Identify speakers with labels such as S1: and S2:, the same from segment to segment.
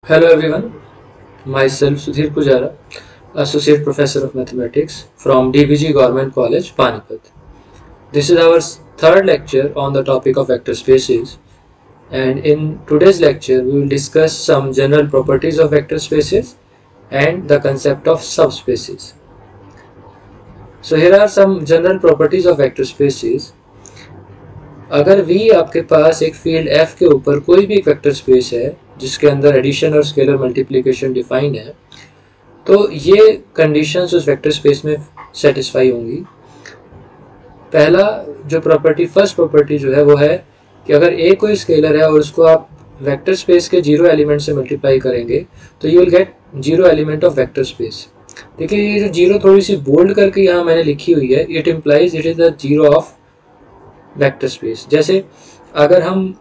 S1: Hello everyone, myself Sudhir Pujara, Associate Professor of Mathematics from DBG Government College, Panipat. This is our third lecture on the topic of vector spaces, and in today's lecture we will discuss some general properties of vector spaces and the concept of subspaces. So here are some general properties of vector spaces. अगर V आपके पास एक field F के ऊपर कोई भी एक vector space है जिसके अंदर एडिशन और स्केलर मल्टीप्लिकेशन डिफाइंड है, तो ये कंडीशंस उस वेक्टर स्पेस में सेटिस्फाई होंगी। पहला जो प्रॉपर्टी, फर्स्ट प्रॉपर्टी जो है वो है कि अगर A कोई स्केलर है और उसको आप वेक्टर स्पेस के जीरो एलिमेंट से मल्टीप्लाई करेंगे तो you will get zero element of vector space. देखिए ये जो जीरो थोड़ी सी बोल्ड करके यहाँ मैंने लिखी हुई है, it implies it is the zero of vector space. जैसे अगर हम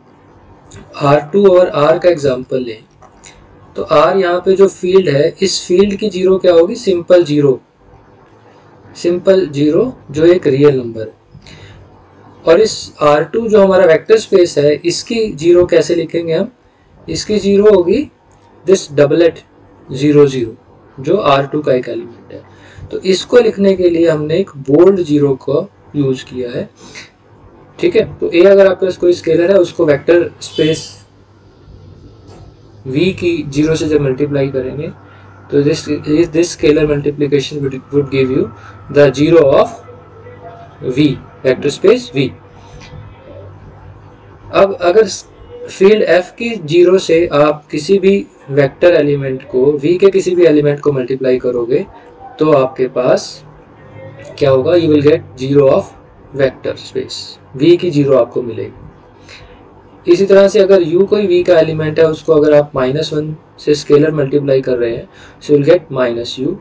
S1: R2 और R का एग्जांपल लें तो R यहाँ पे जो फील्ड है, इस फील्ड की जीरो क्या होगी? सिंपल जीरो जो एक रियल नंबर है। और इस R2 जो हमारा वेक्टर स्पेस है, इसकी जीरो कैसे लिखेंगे हम? इसकी जीरो होगी दिस डबलेट 0 0 जो R2 का एक एलिमेंट है। तो इसको लिखने के लिए हमने एक बोल्ड जीरो को यूज किया है, ठीक है। तो A अगर आपके पास कोई स्केलर है, उसको वेक्टर स्पेस V की जीरो से जब मल्टीप्लाई करेंगे तो this scalar multiplication would give you the zero of V, vector space V। अब अगर फील्ड F की जीरो से आप किसी भी वेक्टर एलिमेंट को V के किसी भी एलिमेंट को मल्टीप्लाई करोगे तो आपके पास क्या होगा? You will get zero of vector space, V की जीरो आपको मिलेगी। इसी तरह से अगर U कोई V का एलिमेंट है, उसको अगर आप -1 से स्केलर मल्टीप्लाई कर रहे हैं सो विल गेट -U।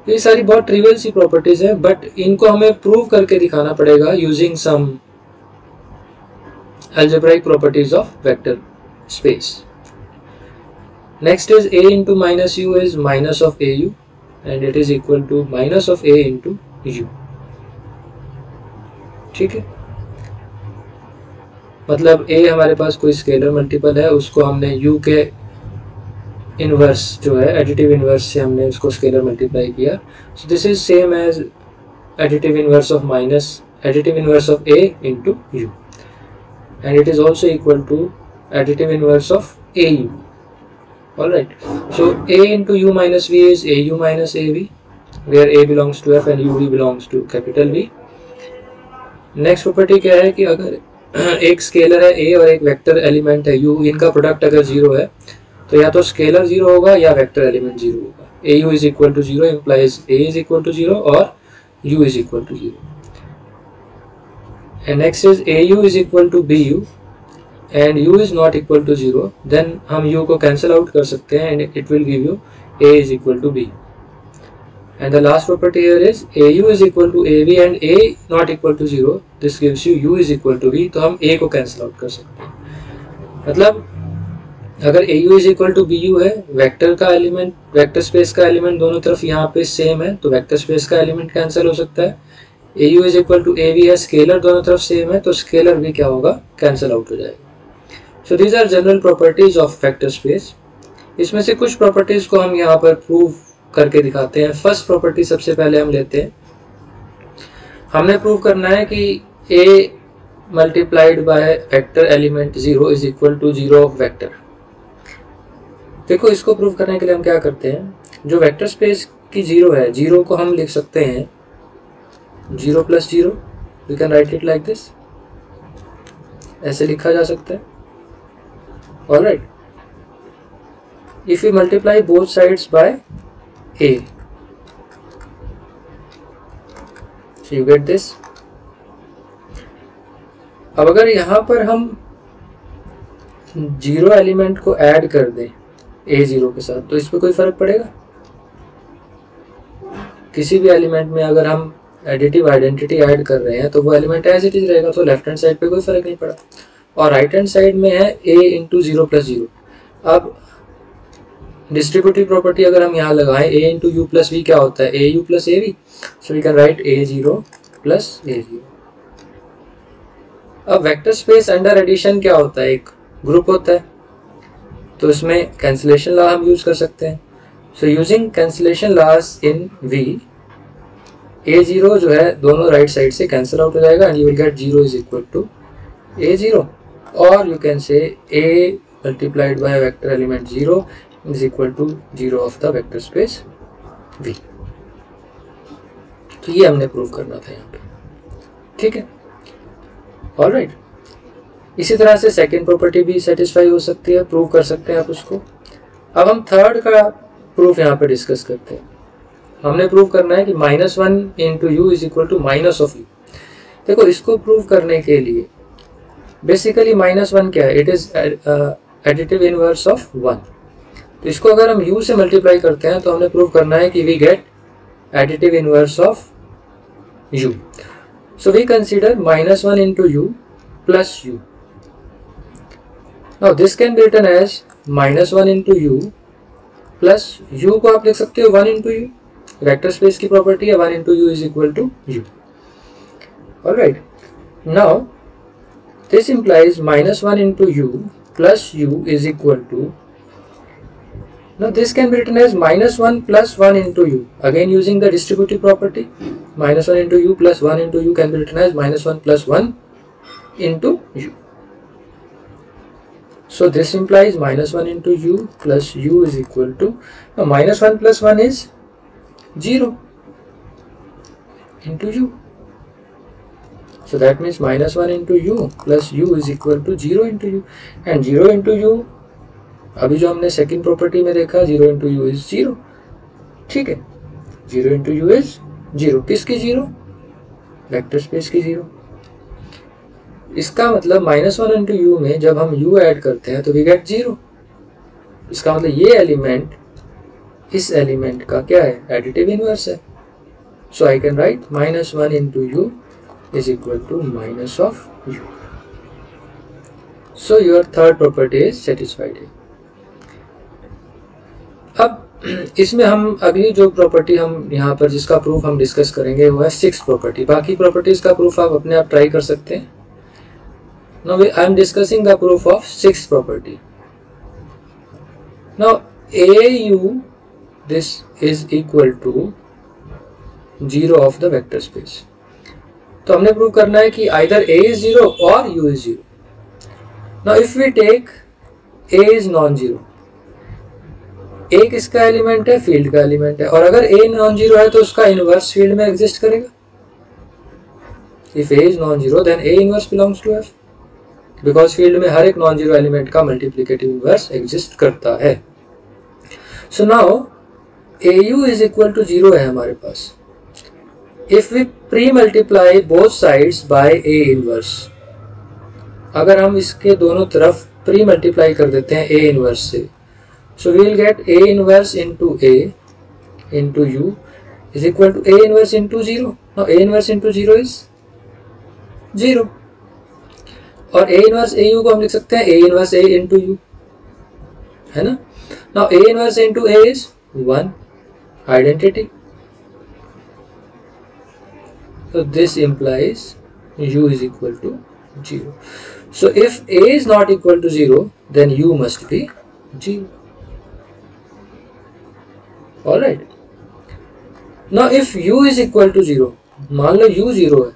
S1: ये सारी बहुत ट्रिवियल सी प्रॉपर्टीज है, बट इनको हमें प्रूव करके दिखाना पड़ेगा using some algebraic properties of vector space. Next is A into -U is minus of AU and it is equal to minus of A into U, ठीक है। मतलब A हमारे पास कोई स्केलर मल्टीपल है, उसको हमने U के इनवर्स जो है एडिटिव इनवर्स से हमने उसको स्केलर मल्टीप्लाई किया। So this is same as additive inverse of A into U and it is also equal to additive inverse of AU. Alright, so A into U minus V is AU minus AV, where A belongs to F and UV belongs to capital V. Next property क्या है कि अगर एक scalar है A और एक vector element है U, इनका प्रोडक्ट अगर जीरो है तो या तो स्केलर जीरो होगा या वेक्टर एलिमेंट जीरो होगा। AU is equal to 0 implies A is equal to 0 और U is equal to 0. And next is AU is equal to BU and U is not equal to 0, then हम U को cancel out कर सकते हैं and it will give you A is equal to B. And the last property here is AU is equal to AV and A not equal to 0, this gives you U is equal to B, तो हम A को cancel out कर सकते हैं। मतलब अगर AU is equal to BU है, vector का एलिमेंट, वेक्टर स्पेस का एलिमेंट दोनों तरफ यहाँ पे सेम है तो वेक्टर स्पेस का एलिमेंट कैंसिल हो सकता है। AU is equal to AV है, स्केलर दोनों तरफ सेम है तो स्केलर भी क्या होगा? कैंसिल आउट हो जाएगा। So these are general properties of vector space. इसमें से कुछ प्रॉपर्टीज को हम यहाँ पर प्रूव करके दिखाते हैं। फर्स्ट प्रॉपर्टी सबसे पहले हम लेते हैं, हमने प्रूव करना है कि A multiplied by vector element 0 is equal to 0 of vector. देखो इसको प्रूव करने के लिए हम क्या करते हैं, जो वेक्टर स्पेस की जीरो है, जीरो को हम लिख सकते हैं 0 plus 0, we can write it like this, ऐसे लिखा जा सकता है। Alright, if we multiply both sides by A, so you get this। अब अगर यहाँ पर हम जीरो एलिमेंट को ऐड कर दें A0 के साथ तो इस पर कोई फर्क पड़ेगा? किसी भी एलिमेंट में अगर हम एडिटिव आइडेंटिटी ऐड कर रहे हैं तो वो एलिमेंट एज इट इज रहेगा, तो लेफ्ट हैंड साइड पे कोई फर्क नहीं पड़ा। और राइट हैंड साइड में है A इंटू 0 प्लस 0। अब डिस्ट्रीब्यूटिव प्रॉपर्टी अगर हम यहाँ लगाएं, A into U plus V क्या होता है? AU plus AV, so we can write A0 plus A0। अब वेक्टर स्पेस अंडर एडिशन क्या होता है? एक ग्रुप होता है। तो इसमें कैंसिलेशन लॉ हम यूज कर सकते हैं. So using cancellation laws in V, A0 जो है दोनों राइट साइड से कैंसिल आउट हो जाएगा and you will get 0 is equal to A0, और you can say A multiplied by vector element 0 is equal to 0 of the vector space V. तो ये हमने प्रूव करना था यहाँ पे. ठीक है, ऑलराइट. इसी तरह से सेकेंड प्रॉपर्टी भी सेटिस्फाई हो सकती है, प्रूव कर सकते हैं आप उसको. अब हम थर्ड का प्रूफ यहाँ पे डिस्कस करते हैं. हमने प्रूव करना है कि -1 into U is equal to minus of U. देखो, इसको प्रूव करने के लिए बेसिकली -1 क्या है? It is additive inverse of 1. तो इसको अगर हम u से मल्टीप्लाई करते हैं तो हमने प्रूव करना है कि we get additive inverse of u. So we consider -1 into U plus u. Now this can be written as -1 into U plus u को आप लिख सकते हो 1 इंटू यू. वेक्टर स्पेस की प्रॉपर्टी है 1 into U is equal to U. Alright, now this implies -1 into u plus u is equal to, now this can be written as -1 plus 1 into u, again using the distributive property. -1 into u plus 1 into u can be written as -1 plus 1 into u. So this implies -1 into u plus u is equal to, now -1 plus 1 is 0 into u. So that means -1 into u plus u is equal to 0 into u, and 0 into u अभी जो हमने second property में देखा 0 into u is 0. ठीक है, 0 into u is 0. किसकी 0? Vector space की 0. इसका मतलब -1 into u में जब हम u ऐड करते हैं तो वी गेट 0. इसका मतलब ये एलिमेंट इस एलिमेंट का क्या है? एडिटिव इनवर्स है. So I can write -1 into u is equal to minus of u. So your third property is satisfied. अब इसमें हम अगली जो प्रॉपर्टी हम यहाँ पर जिसका प्रूफ हम डिस्कस करेंगे वो है सिक्स प्रॉपर्टी. बाकी प्रॉपर्टीज का प्रूफ आप अपने आप ट्राई कर सकते हैं. Now I am discussing the proof of sixth property. Now AU this is equal to 0 of the vector space. तो हमने प्रूव करना है कि either a is 0 or u is 0. Now if we take a is non-zero, a किसका element है? Field का element है. और अगर a non-zero है तो उसका इनवर्स फील्ड में एग्जिस्ट करेगा. If a is non-zero then a inverse belongs to f, because field में हर एक non-zero एलिमेंट का मल्टीप्लिकेटिव इनवर्स एग्जिस्ट करता है. So now au is equal to 0 है हमारे पास. If we pre-multiply both sides by a inverse, अगर हम इसके दोनों तरफ pre-multiply कर देते हैं a inverse से, so we will get a inverse into a into u is equal to a inverse into 0. Now a inverse into 0 is 0, और a inverse au को हम लिख सकते हैं a inverse a into u, है ना. Now a inverse into a is 1, identity. So this implies u is equal to 0. So if a is not equal to 0, then u must be 0. Alright. Now if u is equal to 0, मान लो u 0 है,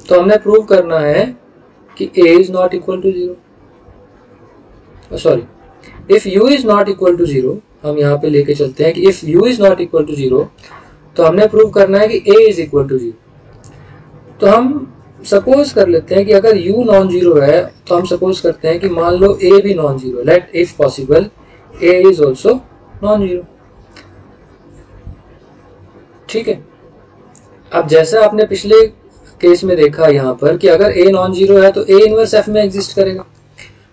S1: तो हमने prove करना है कि a is not equal to 0. Sorry, if u is not equal to 0, हम यहाँ पे लेके चलते हैं कि if u is not equal to 0, तो हमने प्रूव करना है कि a इज इक्वल टू 0. तो हम सपोज कर लेते हैं कि अगर u नॉन जीरो है तो हम सपोज करते हैं कि मान लो a भी non zero, let if possible a is also non zero. ठीक है, अब जैसा आपने पिछले केस में देखा यहाँ पर कि अगर a नॉन जीरो है तो a इनवर्स f में एग्जिस्ट करेगा,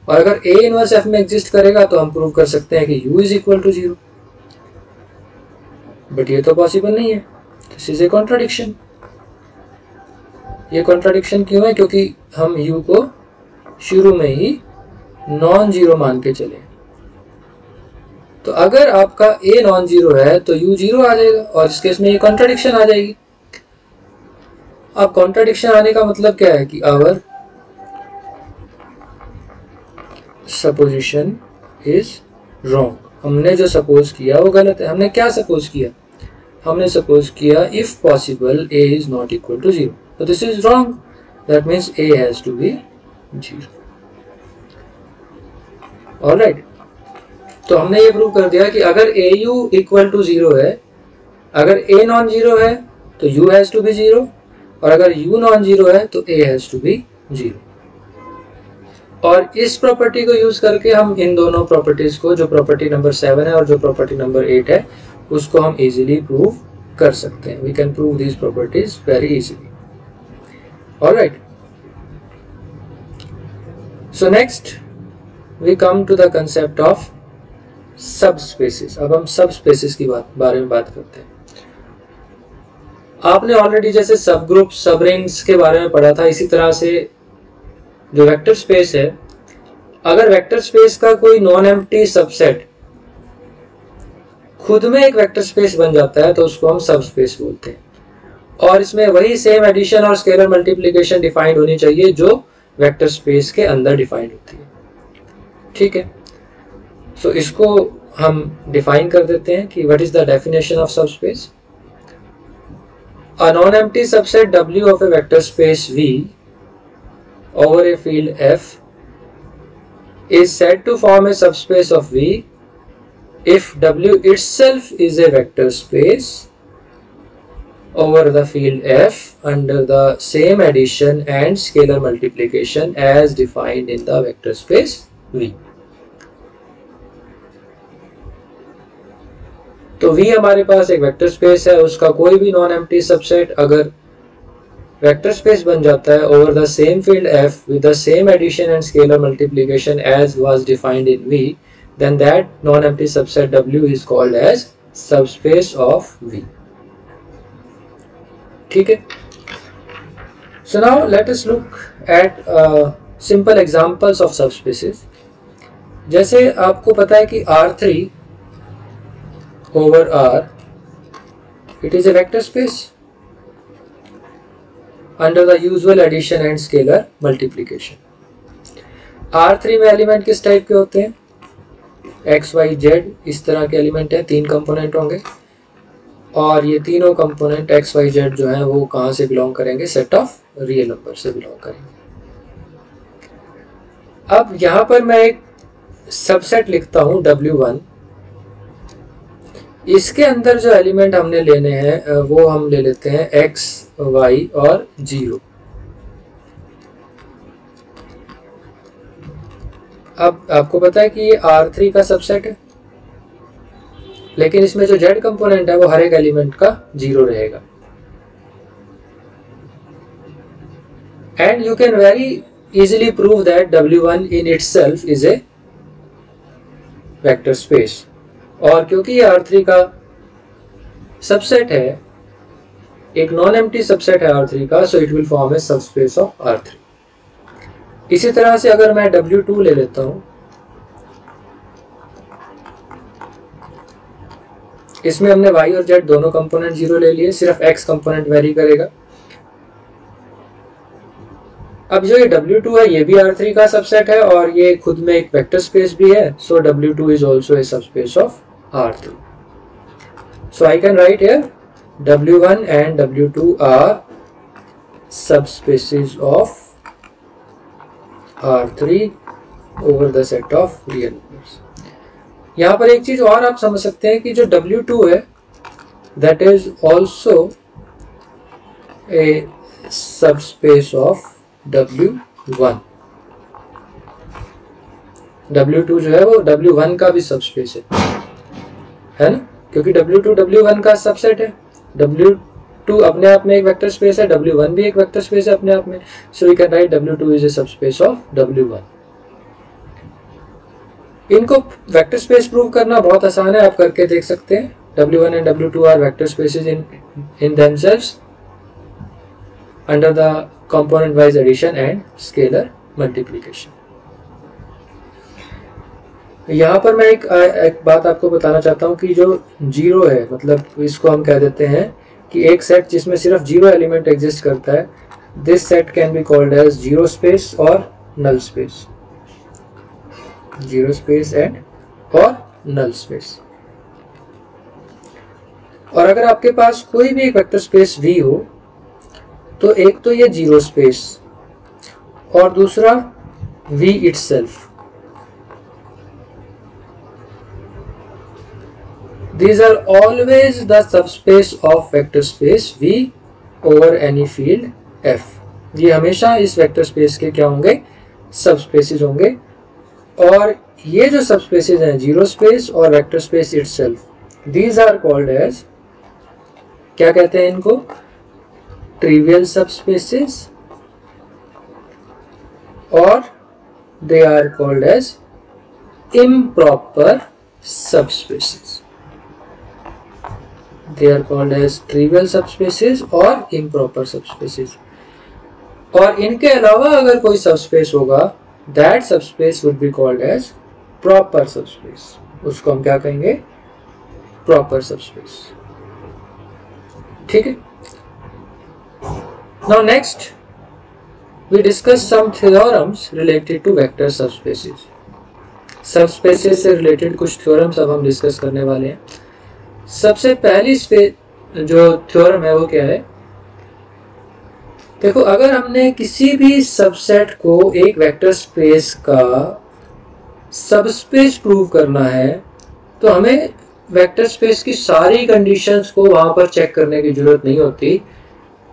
S1: और अगर a इनवर्स f में एग्जिस्ट करेगा तो हम प्रूव कर सकते हैं कि u is equal to 0. But ये तो पॉसिबल नहीं है. This is a contradiction. ये कॉन्ट्राडिक्शन क्यों है? क्योंकि हम u को शुरू में ही नॉन जीरो मान के चले. तो अगर आपका a नॉन जीरो है तो u जीरो आ जाएगा, और इस केस में ये कॉन्ट्राडिक्शन आ जाएगी. अब कॉन्ट्राडिक्शन आने का मतलब क्या है कि आवर सपोजिशन इज रॉन्ग। हमने जो सपोज किया वो गलत है। हमने क्या सपोज किया? हमने सपोज किया if possible a is not equal to 0, तो this is wrong, that means a has to be 0। Alright, तो हमने ये प्रूव कर दिया कि अगर au इक्वल टू 0 है, अगर a नॉन जीरो है तो u हैज टू बी 0, और अगर u नॉन जीरो है तो a हैज टू बी 0। और इस प्रॉपर्टी को यूज करके हम इन दोनों प्रॉपर्टीज को, जो प्रॉपर्टी नंबर 7 है और जो प्रॉपर्टी नंबर 8 है, उसको हम इजीली प्रूव कर सकते हैं। We can prove these properties very easily. Alright, so next we come to the concept of subspaces. अब हम सब स्पेसिस की बारे में बात करते हैं। आपने ऑलरेडी जैसे सब ग्रुप, सब रिंग्स के बारे में पढ़ा था, इसी तरह से जो वेक्टर स्पेस है, अगर वेक्टर स्पेस का कोई नॉन एम्प्टी सबसेट खुद में एक वेक्टर स्पेस बन जाता है तो उसको हम सब स्पेस बोलते हैं। और इसमें वही सेम एडिशन और स्केलर मल्टीप्लिकेशन डिफाइंड होनी चाहिए जो वेक्टर स्पेस के अंदर डिफाइंड होती है। ठीक है, सो इसको हम डिफाइन कर देते हैं कि what is the definition of subspace. A non empty subset W of a vector space V over a field F is said to form a subspace of V if W itself is a vector space over the field F under the same addition and scalar multiplication as defined in the vector space V। तो V हमारे पास एक vector space है, उसका कोई भी non empty subset अगर vector space बन जाता है over the same field F with the same addition and scalar multiplication as was defined in V, then that non-empty subset W is called as subspace of V। ठीक है, so now let us look at simple examples of subspaces। जैसे आपको पता है कि R3 over R, it is a vector space under the usual addition and scalar multiplication। R3 में element किस type के होते हैं? x, y, z इस तरह के एलिमेंट हैं, 3 कंपोनेंट होंगे, और ये तीनों कंपोनेंट x, y, z जो हैं वो कहाँ से बिलोंग करेंगे? सेट ऑफ रियल नंबर से बिलोंग करेंगे। अब यहाँ पर मैं एक सबसेट लिखता हूँ W1। इसके अंदर जो एलिमेंट हमने लेने हैं वो हम ले लेते हैं x, y और 0। अब आपको पता है कि ये R3 का सबसेट है, लेकिन इसमें जो z कंपोनेंट है वो हर एक एलिमेंट का 0 रहेगा। And you can very easily prove that W1 in itself is a vector space. और क्योंकि ये R3 का सबसेट है, एक नॉन एम्प्टी सबसेट है R3 का, so it will form A subspace of R3। इसी तरह से अगर मैं W2 ले लेता हूं, इसमें हमने y और z दोनों कंपोनेंट 0 ले लिए, सिर्फ x कंपोनेंट वेरी करेगा। अब जो ये W2 है ये भी R3 का सबसेट है और ये खुद में एक वेक्टर स्पेस भी है, सो W2 is also a subspace of R3। So I can write here W1 and W2 are subspaces of R3 over the set of real numbers। यहाँ पर एक चीज और आप समझ सकते हैं कि जो W2 है that is also a subspace of W1। W2 जो है वो W1 का भी सबस्पेस है ना, क्योंकि W2 W1 का सबसेट है। W2 अपने आप में एक वेक्टर स्पेस है, W1 भी एक वेक्टर स्पेस है अपने आप में, so we can write W2 is a subspace of W1। इनको वेक्टर स्पेस प्रूव करना बहुत आसान है, आप करके देख सकते हैं। W1 and W2 are vector spaces in themselves under the component wise addition and scalar multiplication. यहाँ पर मैं एक बात आपको बताना चाहता हूँ कि जो 0 है, मतलब इसको हम कह देते हैं कि एक सेट जिसमें सिर्फ 0 एलिमेंट एग्जिस्ट करता है, this set can be called as 0 space और नल स्पेस। 0 स्पेस एंड और नल स्पेस। और अगर आपके पास कोई भी एक वेक्टर स्पेस V हो तो एक तो ये जीरो स्पेस और दूसरा V itself, these are always the subspace of vector space V over any field F। ये हमेशा इस वेक्टर स्पेस के क्या होंगे, सबस्पेसेस होंगे। और ये जो सबस्पेसेस हैं, जीरो स्पेस और vector space itself, these are called as, क्या कहते हैं इनको, ट्रिवियल सबस्पेसेस, और they are called as improper subspaces। They are called as trivial subspaces और improper subspaces। और इनके अलावा अगर कोई सबस्पेस होगा, that subspace would be called as proper subspace। उसको हम क्या कहेंगे, proper subspace। ठीक है। Now next we discuss some theorems related to vector subspaces। Subspaces से रिलेटेड कुछ थ्योरम्स अब हम डिस्कस करने वाले हैं। सबसे पहली जो थ्योरम है वो क्या है, देखो, अगर हमने किसी भी सबसेट को एक वेक्टर स्पेस का सबस्पेस प्रूव करना है तो हमें वेक्टर स्पेस की सारी कंडीशंस को वहां पर चेक करने की जरूरत नहीं होती।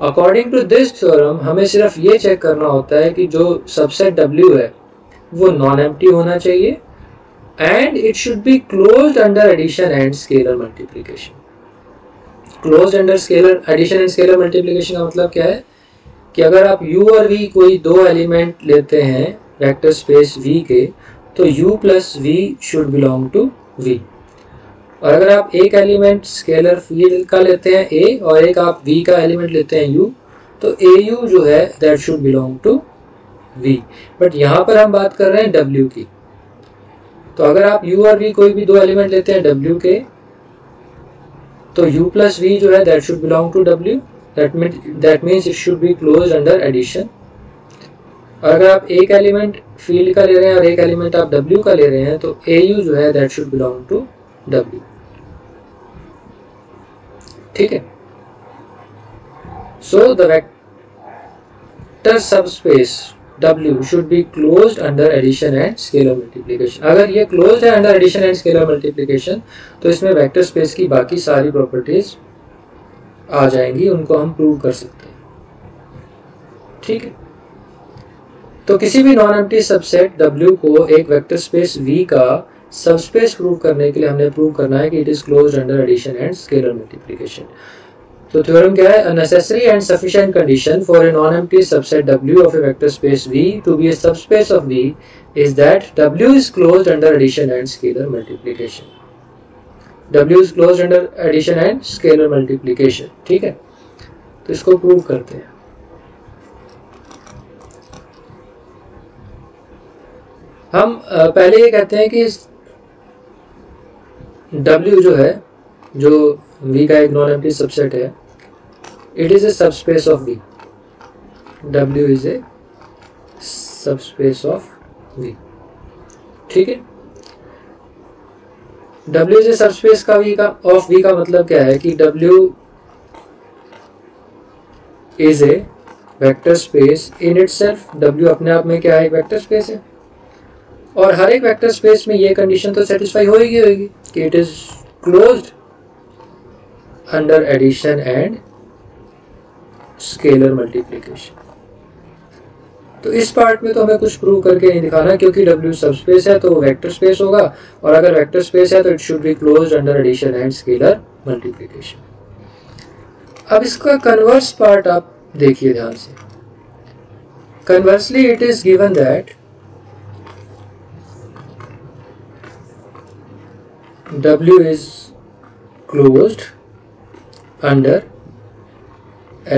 S1: अकॉर्डिंग टू दिस थ्योरम हमें सिर्फ ये चेक करना होता है कि जो सबसेट W है वो नॉन एम्प्टी होना चाहिए and it should be closed under addition and scalar multiplication। closed under scalar addition and scalar multiplication का मतलब क्या है कि अगर आप u और v कोई दो एलिमेंट लेते हैं वेक्टर स्पेस V के, तो u plus v should belong to V। और अगर आप एक एलिमेंट स्केलर फील्ड का लेते हैं a और एक आप v का एलिमेंट लेते हैं u, तो au जो है that should belong to v। But यहाँ पर हम बात कर रहे हैं w की, तो अगर आप u और v कोई भी दो एलिमेंट लेते हैं w के, तो u प्लस v जो है that should belong to w, that means it should be closed under addition। और अगर आप एक एलिमेंट फील्ड का ले रहे हैं और एक एलिमेंट आप w का ले रहे हैं, तो au जो है that should belong to w। ठीक है। So the vector subspace W should be closed under addition and scalar multiplication। अगर ये closed है under addition and scalar multiplication तो इसमें वेक्टर स्पेस की बाकी सारी प्रॉपर्टीज आ जाएंगी, उनको हम प्रूव कर सकते हैं। ठीक है। तो किसी भी नॉन एम्प्टी सबसेट W को एक वेक्टर स्पेस V का सबस्पेस प्रूव करने के लिए हमने प्रूव करना है कि it is closed under addition and scalar multiplication. तो थ्योरम क्या है, a necessary and sufficient condition for a non-empty subset W of a vector space V to be a subspace of V is that W is closed under addition and scalar multiplication। W is closed under addition and scalar multiplication। ठीक है, तो इसको prove करते हैं। हम पहले ये कहते हैं कि W जो है, जो V का एक नॉन एम्प्टी सबसेट है, it is a subspace of V। W is a subspace of V। ठीक है। W is a subspace का V का मतलब क्या है कि W is a vector space in itself। W अपने आप में क्या है, एक वेक्टर स्पेस है। और हर एक वेक्टर स्पेस में ये कंडीशन तो सेटिस्फाई होगी कि it is closed under addition and scalar multiplication. तो इस पार्ट में तो हमें कुछ प्रूव करके नहीं दिखाना, क्योंकि W सबस्पेस है तो वो वेक्टर स्पेस होगा, और अगर वेक्टर स्पेस है तो it should be closed under addition and scalar multiplication. अब इसका कन्वर्स पार्ट आप देखिए ध्यान से। Conversely it is given that W is closed under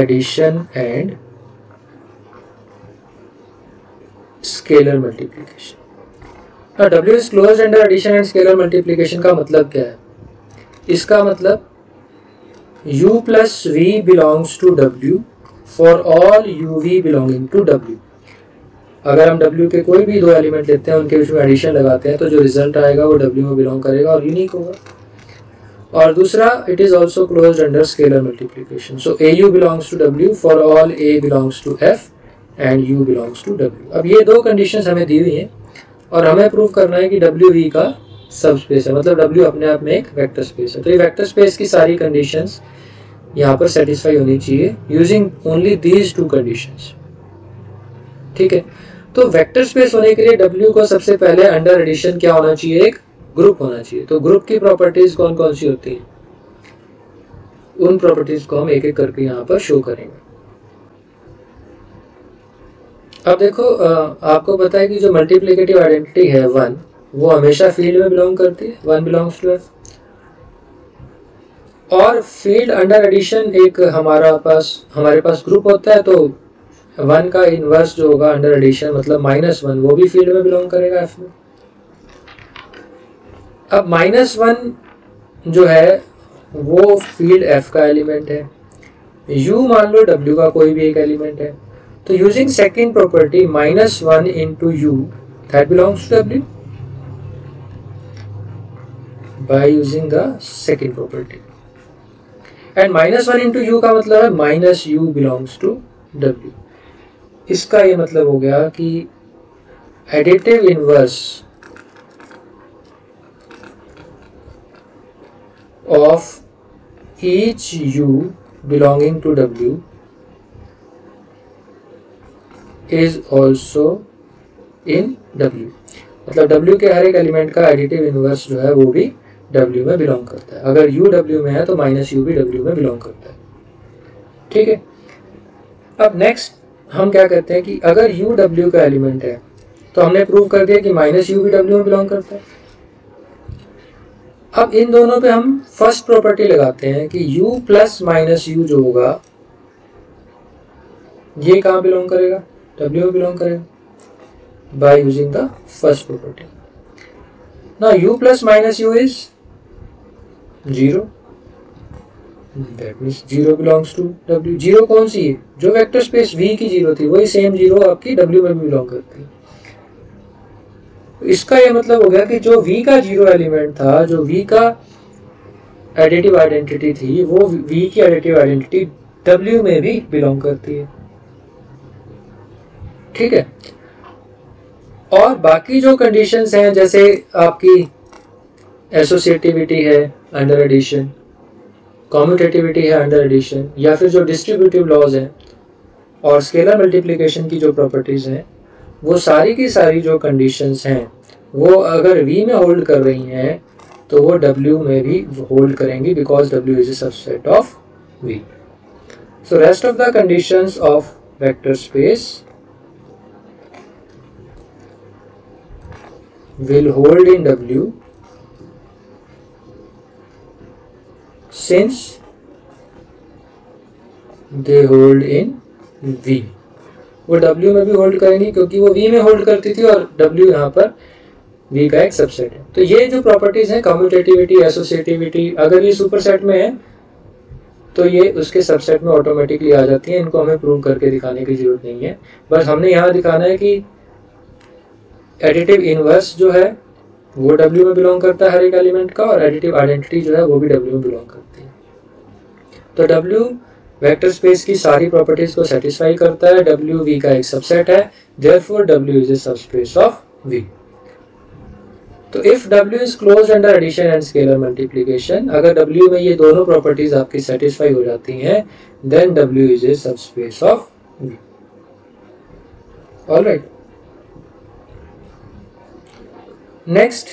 S1: addition and scalar multiplication। now W is closed under addition and scalar multiplication का मतलब क्या है? इसका मतलब U plus V belongs to W for all UV belonging to W। अगर हम W के कोई भी दो एलिमेंट लेते हैं, उनके बीच में एडिशन लगाते हैं, तो जो रिजल्ट आएगा वो W में बिलोंग करेगा और यूनिक होगा। और दूसरा, it is also closed under scalar multiplication. So AU belongs to W for all A belongs to F and U belongs to W। अब ये दो कंडीशंस हमें दी हुई हैं और हमें प्रूव करना है कि W V का सब स्पेस है, मतलब W अपने आप में एक वेक्टर स्पेस है। तो ये वेक्टर स्पेस की सारी कंडीशंस यहाँ पर सेटिस्फाई होनी चाहिए using only these two conditions. ठीक है, तो वेक्टर स्पेस होने के लिए W को सबसे पहले अंडर एडिशन क्या होना चाहिए, एक ग्रुप होना चाहिए। तो ग्रुप की प्रॉपर्टीज कौन कौन सी होती हैं, उन प्रॉपर्टीज को हम एक एक करके यहाँ पर शो करेंगे। अब देखो, आपको पता है कि जो मल्टीप्लिकेटिव आइडेंटिटी है 1, वो हमेशा फील्ड में बिलोंग करती है, 1 बिलोंग्स टू F। और फील्ड अंडर एडिशन एक हमारे पास ग्रुप होता है, तो 1 का इनवर्स जो होगा अंडर एडिशन मतलब -1, वो भी फील्ड में बिलोंग करेगा F में। अब -1 जो है वो फील्ड F का एलिमेंट है, U मान लो W का कोई भी एक एलिमेंट है। तो using second property -1 into U that belongs to W by using the second property, and -1 into U का मतलब है -U belongs to W। इसका ये मतलब हो गया कि additive inverse of each U belonging to W is also in W। मतलब W के हर एक एलिमेंट का एडिटिव इनवर्स जो है वो भी W में बिलोंग करता है। अगर U W में है तो -U भी W में बिलोंग करता है। ठीक है, अब नेक्स्ट हम क्या कहते हैं कि अगर U W का एलिमेंट है, तो हमने प्रूव कर दिया कि -U भी W में बिलोंग करता है। अब इन दोनों पे हम फर्स्ट प्रॉपर्टी लगाते हैं कि U प्लस -U जो होगा ये कहाँ बिलोंग करेगा, W में बिलोंग करेगा, by using the first property। Now U plus -U is 0, that means 0 belongs to W। 0 कौन सी है, जो वेक्टर स्पेस V की 0 थी वही सेम 0 आपकी W में भी बिलोंग करती है। इसका यह मतलब हो गया कि जो V का 0 एलिमेंट था, जो V का एडिटिव आइडेंटिटी थी, वो V की एडिटिव आइडेंटिटी W में भी बिलोंग करती है। ठीक है, और बाकी जो कंडीशंस हैं जैसे आपकी एसोसिएटिविटी है अंडर एडिशन, कॉम्यूटेटिविटी है अंडर एडिशन, या फिर जो डिस्ट्रीब्यूटिव लॉज हैं और स्केलर मल्टीप्लिकेशन की जो प्रॉपर्टीज हैं, वो सारी की सारी जो कंडीशंस हैं वो अगर V में होल्ड कर रही हैं तो वो W में भी होल्ड करेंगी, because W is A subset of V। So rest of the conditions of vector space will hold in W since they hold in V। वो W में भी होल्ड करेंगी क्योंकि वो V में होल्ड करती थी और W यहाँ पर V का एक सबसेट है। तो ये जो प्रॉपर्टीज हैं कम्यूटेटिविटी, एसोसिएटिविटी, अगर ये सुपरसेट में है तो ये उसके सबसेट में ऑटोमेटिकली आ जाती है। इनको हमें प्रूव करके दिखाने की जरूरत नहीं है, बस हमने यहाँ दिखाना है कि एडिटिव इनवर्स जो है वो W में बिलोंग करता है हर एक एलिमेंट का, और एडिटिव आइडेंटिटी जो है वो भी W में बिलोंग करती है। तो W वेक्टर स्पेस की सारी प्रॉपर्टीज को सेटिस्फाई करता है, W V का एक सबसेट है, therefore W is a subspace of V। तो if W is closed under addition and scalar multiplication, अगर W में ये दोनों प्रॉपर्टीज आपकी सेटिस्फाई हो जाती हैं, then W is a subspace of V। Alright, next,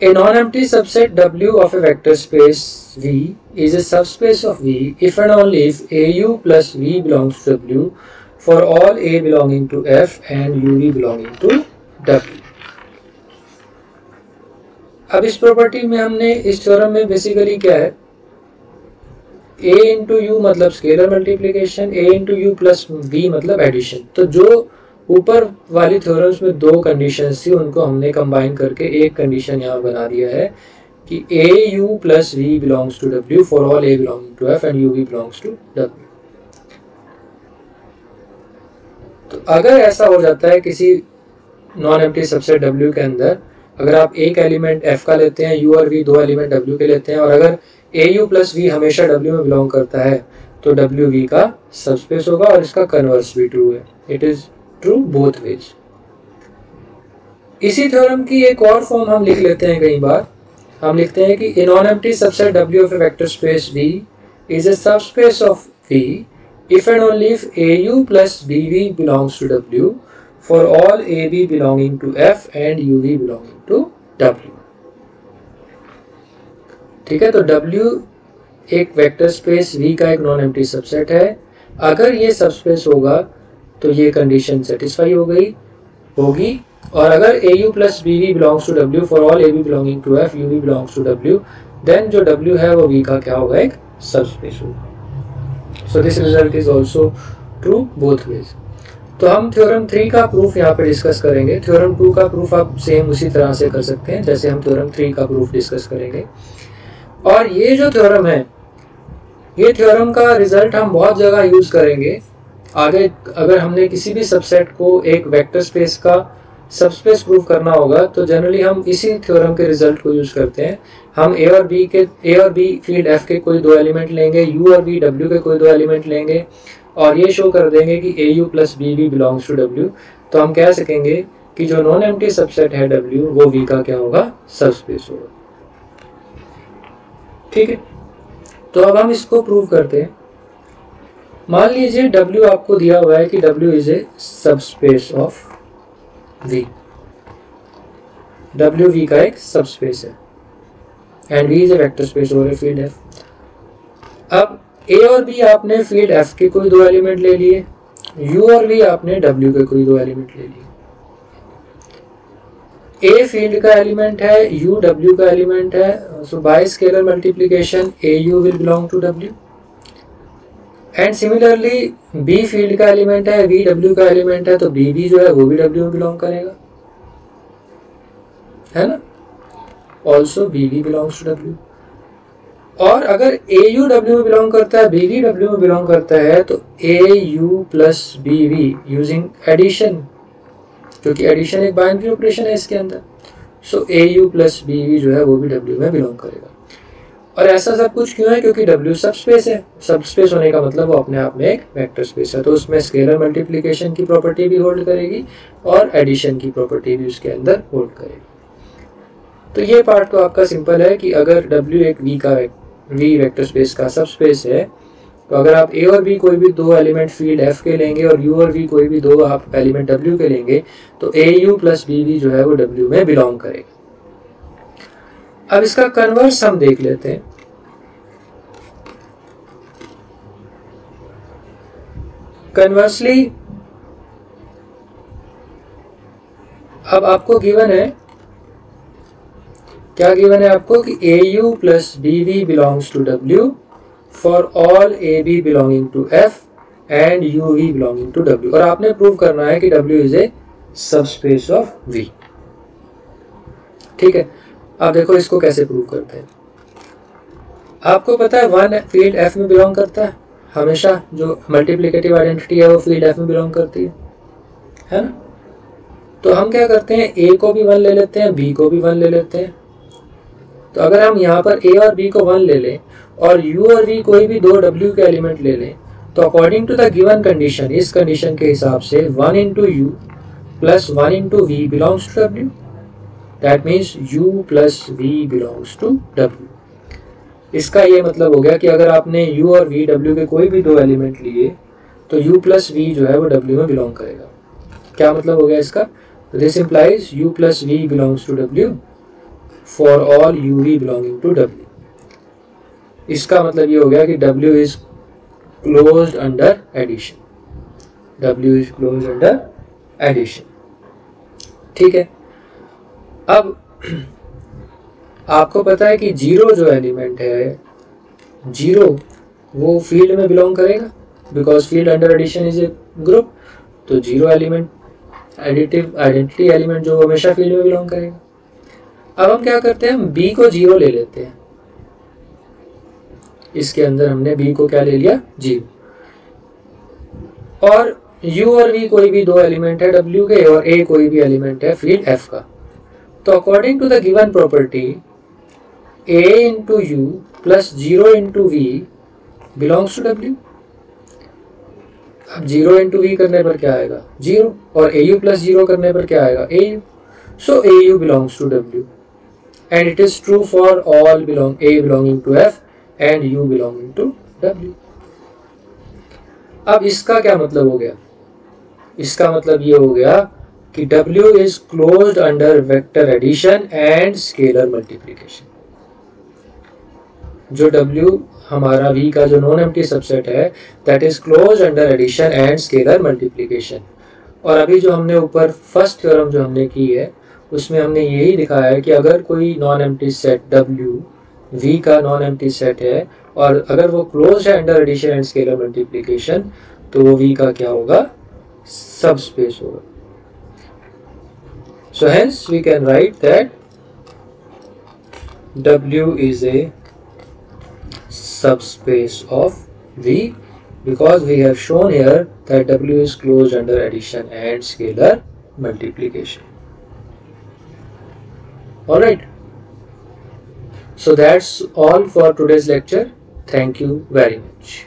S1: a non-empty subset W of a vector space V is a subspace of V if and only if AU plus V belongs to W for all A belonging to F and UV belonging to W। अब इस property में हमने इस theorem में basically क्या है, A into U मतलब scalar multiplication, A into U plus V मतलब एडिशन। तो जो ऊपर वाली थ्योरम्स में दो कंडीशंस थी उनको हमने कंबाइन करके एक कंडीशन यहाँ बना दिया है कि AU plus V belongs to W for all A belonging to F and UV belongs to W। तो अगर ऐसा हो जाता है किसी नॉन एम्प्टी सबसेट W के अंदर, अगर आप एक एलिमेंट F का लेते हैं, U और V दो एलिमेंट W के लेते हैं, और अगर AU प्लस V हमेशा W में बिलोंग करता है तो W V का सबस्पेस होगा, और इसका कन्वर्स भी ट्रू है। It is true both ways. इसी थ्योरम की एक और फॉर्म हम लिख लेते हैं, कई बार हम लिखते हैं कि a non empty subset W of A vector space V is a subspace of V if and only if AU plus BV belongs to W for all AB belonging to F and UV belonging to W। ठीक है, तो W एक vector space V का एक non empty subset है। अगर ये subspace होगा तो ये कंडीशन सेटिस्फाई होगी, और अगर AU plus BV belongs to W for all AB belonging to F, UV belongs to W, then जो W है वो V का क्या होगा, एक सबस्पेस होगा। So this result is also true both ways। तो हम थ्योरम 3 का प्रूफ यहाँ पे डिस्कस करेंगे। थ्योरम 2 का प्रूफ आप सेम उसी तरह से कर सकते हैं जैसे हम थ्योरम 3 का प्रूफ डिस्कस करेंगे। और ये जो थ्योरम है, ये थ्योरम का रिजल्ट हम बहुत जगह यूज करेंगे आगे। अगर हमने किसी भी सबसेट को एक वेक्टर स्पेस का सबस्पेस प्रूव करना होगा तो जनरली हम इसी थ्योरम के रिजल्ट को यूज करते हैं। हम ए और बी फील्ड एफ के कोई दो एलिमेंट लेंगे, यू और बी डब्ल्यू के कोई दो एलिमेंट लेंगे, और ये शो कर देंगे कि A U plus B V belongs to W. तो हम कह सकेंगे कि जो नॉन एम्प्टी सबसेट है डब्ल्यू वो वी का क्या होगा, सबस्पेस होगा। ठीक है, तो अब हम इसको प्रूव करते हैं। मान लीजिए डब्ल्यू आपको दिया हुआ है कि W is a subspace of V, W V का एक सबस्पेस है, and V is a vector space over a field F। अब A और B आपने फील्ड F के कोई दो एलिमेंट ले लिए, U और V आपने W के कोई दो एलिमेंट ले लिए। A फील्ड का एलिमेंट है, U W का एलिमेंट है, so by scalar multiplication AU will belong to W। And similarly B field का एलिमेंट है, V W का एलिमेंट है, तो BB जो है वो भी W में बिलोंग करेगा, है ना। Also BB belongs to W। और अगर AU W में बिलोंग करता है, BB W में बिलोंग करता है, तो AU plus BV using addition, क्योंकि एडिशन एक बाइनरी ऑपरेशन है इसके अंदर, सो AU प्लस BV जो है वो भी W में बिलोंग करेगा। और ऐसा सब कुछ क्यों है, क्योंकि W सबस्पेस है। सबस्पेस होने का मतलब वो अपने आप में एक वेक्टर स्पेस है, तो उसमें स्केलर मल्टीप्लिकेशन की प्रॉपर्टी भी होल्ड करेगी और एडिशन की प्रॉपर्टी भी उसके अंदर होल्ड करेगी। तो ये पार्ट तो आपका सिंपल है कि अगर W एक V वेक्टर स्पेस का सबस्पेस है, तो अगर आप A और B कोई भी दो एलिमेंट फील्ड F के लेंगे और U और V कोई भी दो आप एलिमेंट W के लेंगे, तो AU प्लस BV जो है वो W में बिलोंग करेगा। अब इसका कन्वर्स हम देख लेते हैं। कन्वर्सली अब आपको गिवन है, क्या गिवन है आपको कि AU plus BV belongs to W for all AB belonging to F and UV belonging to W, और आपने प्रूव करना है कि W is a subspace of V। ठीक है, अब देखो इसको कैसे प्रूव करते हैं। आपको पता है वन फील्ड F में बिलोंग करता है, हमेशा जो मल्टीप्लिकेटिव आइडेंटिटी है वो फील्ड F में बिलोंग करती है ना। तो हम क्या करते हैं, A को भी 1 ले लेते हैं, B को भी 1 ले लेते हैं। तो अगर हम यहाँ पर A और B को 1 ले लें और U और V कोई भी दो W के एलिमेंट ले लें, तो according to the given condition, इस कंडीशन के हिसाब से 1 into U plus 1 into V belongs to W। That means U plus V belongs to W। इसका ये मतलब हो गया कि अगर आपने U और V W के कोई भी दो एलिमेंट लिए तो U plus V जो है वो W में बिलोंग करेगा। क्या मतलब हो गया इसका, this implies U plus V belongs to W for all UV belonging to W। इसका मतलब ये हो गया कि W is closed under addition, W is closed under addition। ठीक है, अब आपको पता है कि जीरो जो एलिमेंट है, जीरो वो फील्ड में बिलोंग करेगा, because field under addition is a group. तो zero element additive identity element जो हमेशा फील्ड में बिलोंग करेगा। अब हम क्या करते हैं, हम B को जीरो ले लेते हैं। इसके अंदर हमने B को क्या ले लिया, जीरो। और u और v कोई भी दो एलिमेंट है w के और a कोई भी एलिमेंट है फील्ड f का, तो according to the given property a into U plus 0 into V belongs to w। अब 0 इंटू वी करने पर क्या आएगा 0 और au प्लस 0 करने पर क्या आएगा au, so au belongs to w and it is true for all a belonging to f and u belonging to w। अब इसका क्या मतलब हो गया, इसका मतलब ये हो गया कि w is closed under vector addition and scalar multiplication। जो w हमारा v का जो नॉन एम्प्टी सबसेट है that is close under addition and scalar multiplication. और अभी जो हमने ऊपर फर्स्ट थ्योरम जो हमने की है उसमें हमने यही दिखाया है कि अगर कोई non empty set w v का नॉन एम्प्टी सेट है और अगर वो क्लोज है under addition and scalar multiplication तो वो v का क्या होगा सब स्पेस होगा। So hence we can write that w is a subspace of V because we have shown here that W is closed under addition and scalar multiplication. Alright, so that's all for today's lecture. Thank you very much.